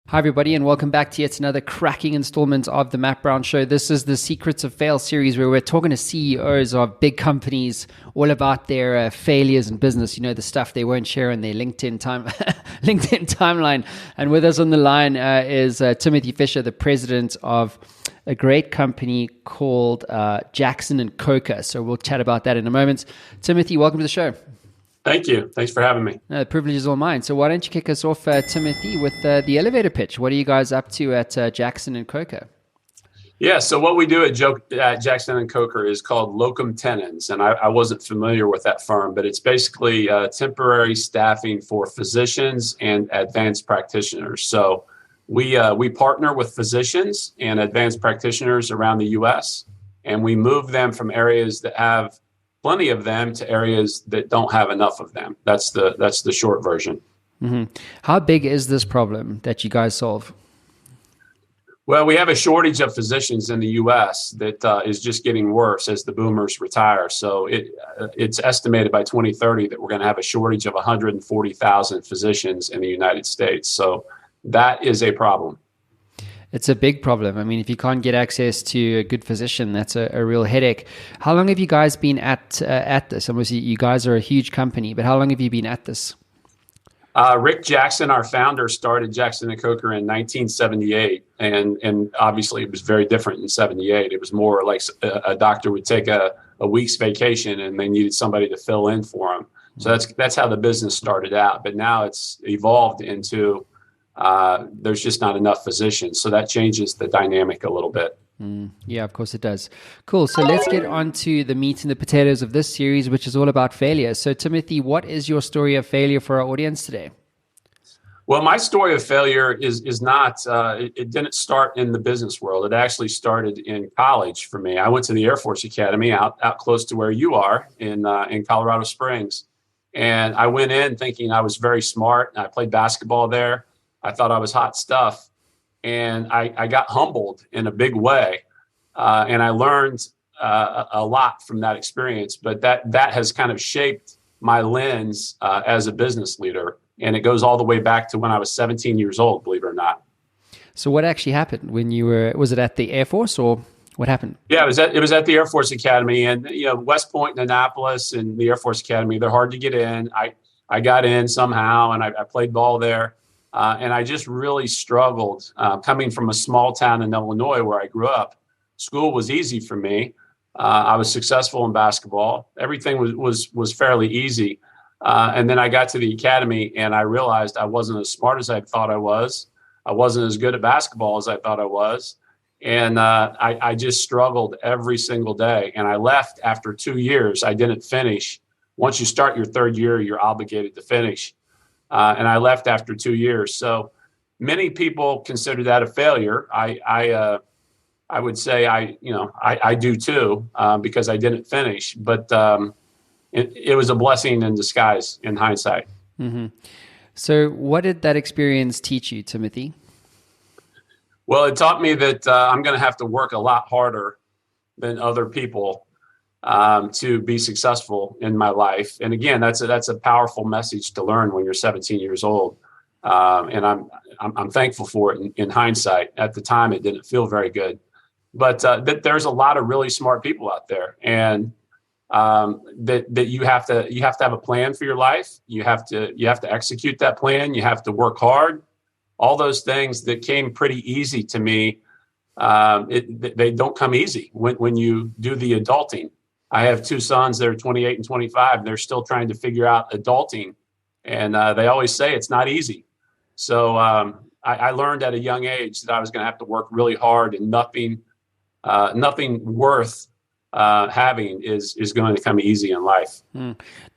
Hi, everybody, and welcome back to yet another cracking installment of the Matt Brown Show. This is the Secrets of Fail series where we're talking to CEOs of big companies all about their failures in business. You know, the stuff they won't share on their LinkedIn timeline. And with us on the line is Timothy Fisher, the president of a great company called Jackson and Coker. So we'll chat about that in a moment. Timothy, welcome to the show. Thank you. Thanks for having me. No, the privilege is all mine. So why don't you kick us off, Timothy, with the elevator pitch? What are you guys up to at Jackson and Coker? Yeah, so what we do at Jackson and Coker is called locum tenens, and I wasn't familiar with that firm, but it's basically temporary staffing for physicians and advanced practitioners. So we partner with physicians and advanced practitioners around the U.S., and we move them from areas that have plenty of them to areas that don't have enough of them. That's the short version. Mm-hmm. How big is this problem that you guys solve? Well, we have a shortage of physicians in the U.S. that is just getting worse as the boomers retire. So it's estimated by 2030 that we're going to have a shortage of 140,000 physicians in the United States. So that is a problem. It's a big problem. I mean, if you can't get access to a good physician, that's a real headache. How long have you guys been at this? Obviously, you guys are a huge company, but how long have you been at this? Rick Jackson, our founder, started Jackson and Coker in 1978, and obviously it was very different in 78. It was more like a doctor would take a week's vacation, and they needed somebody to fill in for him. So that's how the business started out. But now it's evolved into there's just not enough physicians. So that changes the dynamic a little bit. Yeah, of course it does. Cool. So let's get on to the meat and the potatoes of this series, which is all about failure. So Timothy, what is your story of failure for our audience today? Well, my story of failure is not, it didn't start in the business world. It actually started in college for me. I went to the Air Force Academy out close to where you are in Colorado Springs. And I went in thinking I was very smart. I played basketball there. I thought I was hot stuff, and I got humbled in a big way, and I learned a lot from that experience. But that has kind of shaped my lens as a business leader, and it goes all the way back to when I was 17 years old, believe it or not. So what actually happened when you were? Was it at the Air Force, or what happened? Yeah, it was at the Air Force Academy, and West Point and Annapolis and the Air Force Academy, they're hard to get in. I got in somehow, and I played ball there. And I just really struggled coming from a small town in Illinois where I grew up. School was easy for me. I was successful in basketball. Everything was fairly easy. And then I got to the academy and I realized I wasn't as smart as I thought I was. I wasn't as good at basketball as I thought I was. And I just struggled every single day. And I left after 2 years. I didn't finish. Once you start your third year, you're obligated to finish. And I left after 2 years. So many people consider that a failure. I would say I do too, because I didn't finish. But it was a blessing in disguise in hindsight. Mm-hmm. So what did that experience teach you, Timothy? Well, it taught me that I'm going to have to work a lot harder than other people to be successful in my life. And again, that's a powerful message to learn when you're 17 years old. And I'm thankful for it in hindsight. At the time, it didn't feel very good, but that there's a lot of really smart people out there, and that you have to have a plan for your life. You have to execute that plan. You have to work hard. All those things that came pretty easy to me, they don't come easy when you do the adulting. I have two sons that are 28 and 25. And they're still trying to figure out adulting. And they always say it's not easy. So I learned at a young age that I was going to have to work really hard, and nothing worth having is going to come easy in life.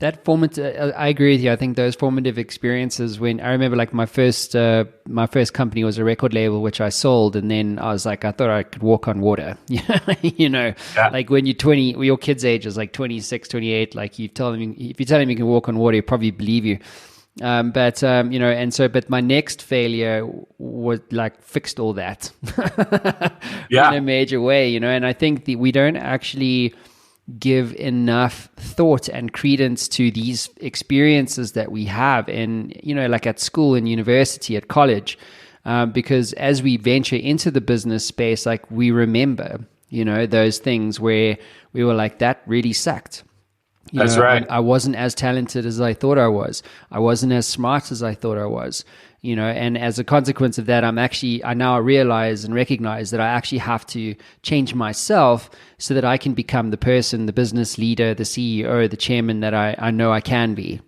That formative, I agree with you. I think those formative experiences, when I remember, like my first company was a record label, which I sold. And then I was like, I thought I could walk on water, Yeah. Like when you're 20, your kid's age is like 26, 28, like if you tell him you can walk on water, he'll probably believe you. But my next failure was like fixed all that in a major way, and I think that we don't actually give enough thought and credence to these experiences that we have in, like at school and university, at college. because as we venture into the business space, like we remember, those things where we were like, that really sucked. That's right. I wasn't as talented as I thought I was. I wasn't as smart as I thought I was. And as a consequence of that, I now realize and recognize that I actually have to change myself so that I can become the person, the business leader, the CEO, the chairman that I know I can be.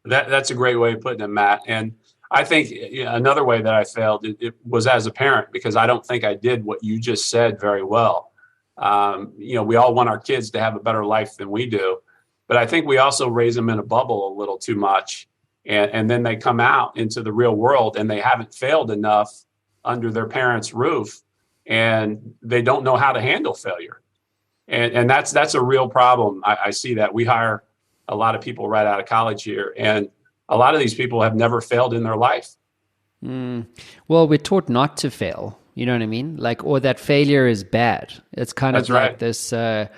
That's a great way of putting it, Matt. And I think another way that I failed, it was as a parent, because I don't think I did what you just said very well. We all want our kids to have a better life than we do, but I think we also raise them in a bubble a little too much. And then they come out into the real world and they haven't failed enough under their parents' roof, and they don't know how to handle failure. And that's a real problem. I see that. We hire a lot of people right out of college here, and a lot of these people have never failed in their life. Well, we're taught not to fail. You know what I mean? Or that failure is bad. It's kind of like this, when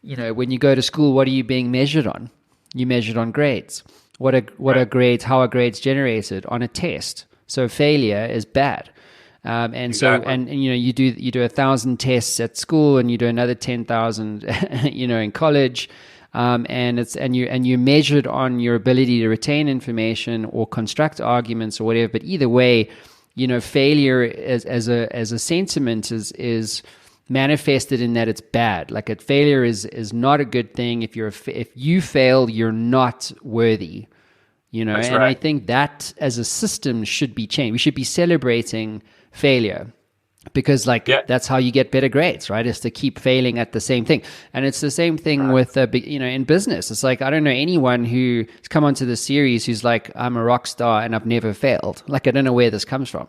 you go to school, what are you being measured on? You measured on grades. What are grades? How are grades generated on a test? So failure is bad. You do 1,000 tests at school, and you do another 10,000, in college. And you're measured on your ability to retain information or construct arguments or whatever. But either way, failure as a sentiment is manifested in that it's bad. Like failure is not a good thing. If you fail, you're not worthy. That's and right. I think that as a system should be changed. We should be celebrating failure, because that's how you get better grades, right? Is to keep failing at the same thing. And it's the same thing with, in business. It's like, I don't know anyone who's come onto the series who's like, I'm a rock star and I've never failed. Like, I don't know where this comes from.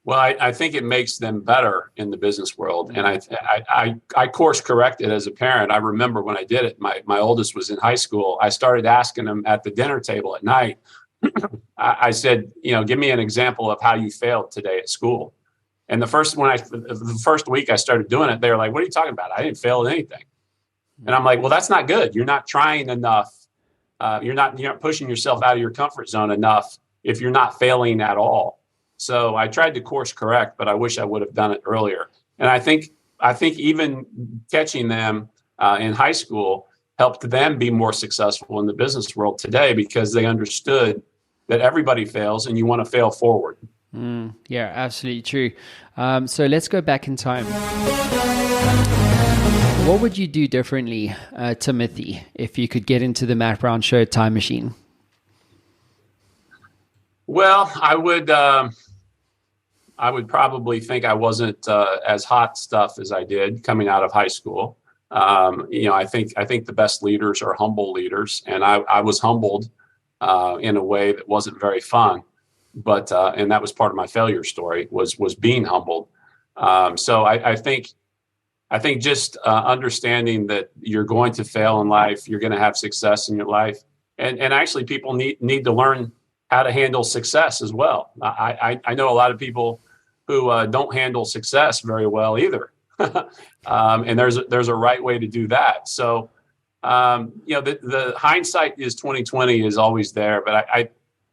Well, I think it makes them better in the business world. And I course corrected as a parent. I remember when I did it, my oldest was in high school. I started asking him at the dinner table at night. I said, give me an example of how you failed today at school. And the first week I started doing it, they were like, what are you talking about? I didn't fail at anything. And I'm like, well, that's not good. You're not trying enough. You're not pushing yourself out of your comfort zone enough if you're not failing at all. So I tried to course correct, but I wish I would have done it earlier. And I think even catching them in high school helped them be more successful in the business world today, because they understood that everybody fails and you want to fail forward. Yeah, absolutely true. So let's go back in time. What would you do differently, Timothy, if you could get into the Matt Brown Show time machine? Well, I would probably think I wasn't as hot stuff as I did coming out of high school. I think the best leaders are humble leaders, and I was humbled in a way that wasn't very fun. But and that was part of my failure story was being humbled. So I think just understanding that you're going to fail in life, you're going to have success in your life, and actually people need to learn how to handle success as well. I know a lot of people who don't handle success very well either, and there's a right way to do that. So the hindsight is 2020 is always there, but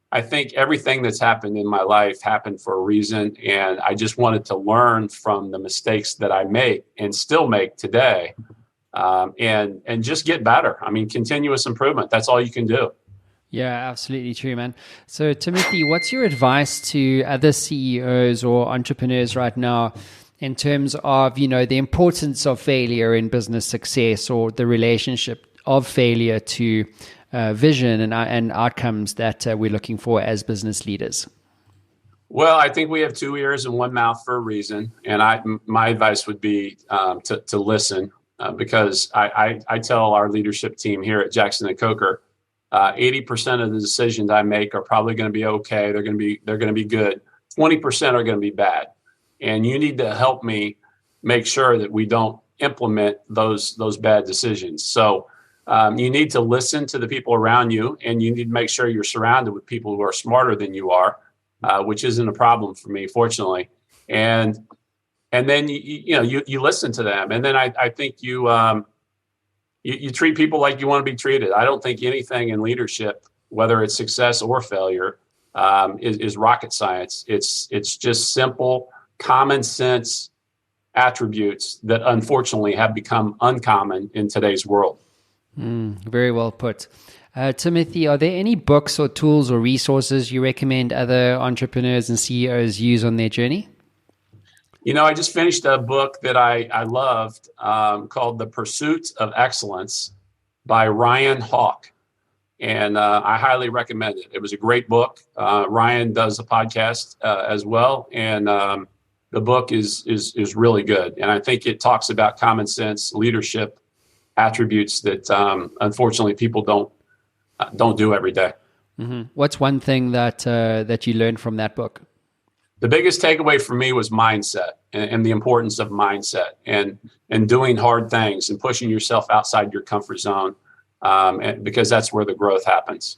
I think everything that's happened in my life happened for a reason, and I just wanted to learn from the mistakes that I make and still make today, and just get better. I mean, continuous improvement. That's all you can do. Yeah, absolutely true, man. So, Timothy, what's your advice to other CEOs or entrepreneurs right now in terms of, the importance of failure in business success, or the relationship of failure to vision and outcomes that we're looking for as business leaders? Well, I think we have two ears and one mouth for a reason. And my advice would be to listen, because I tell our leadership team here at Jackson & Coker, 80% of the decisions I make are probably going to be okay. They're going to be good. 20% are going to be bad. And you need to help me make sure that we don't implement those bad decisions. So you need to listen to the people around you, and you need to make sure you're surrounded with people who are smarter than you are, which isn't a problem for me, fortunately. And then you listen to them, and then I think you treat people like you want to be treated. I don't think anything in leadership, whether it's success or failure, is rocket science. It's just simple, common sense attributes that unfortunately have become uncommon in today's world. Very well put. Timothy, are there any books or tools or resources you recommend other entrepreneurs and CEOs use on their journey? I just finished a book that I loved called The Pursuit of Excellence by Ryan Hawk. And I highly recommend it. It was a great book. Ryan does a podcast as well. And the book is really good. And I think it talks about common sense leadership attributes that unfortunately people don't do every day. Mm-hmm. What's one thing that you learned from that book? The biggest takeaway for me was mindset and the importance of mindset and doing hard things and pushing yourself outside your comfort zone, because that's where the growth happens.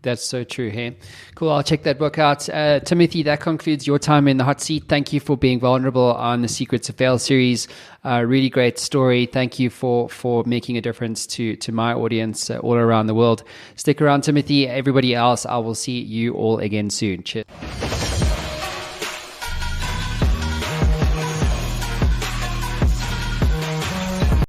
That's so true. Hey, cool. I'll check that book out. Timothy, that concludes your time in the hot seat. Thank you for being vulnerable on the Secrets of Fail series. Really great story. Thank you for making a difference to my audience all around the world. Stick around, Timothy. Everybody else, I will see you all again soon. Cheers.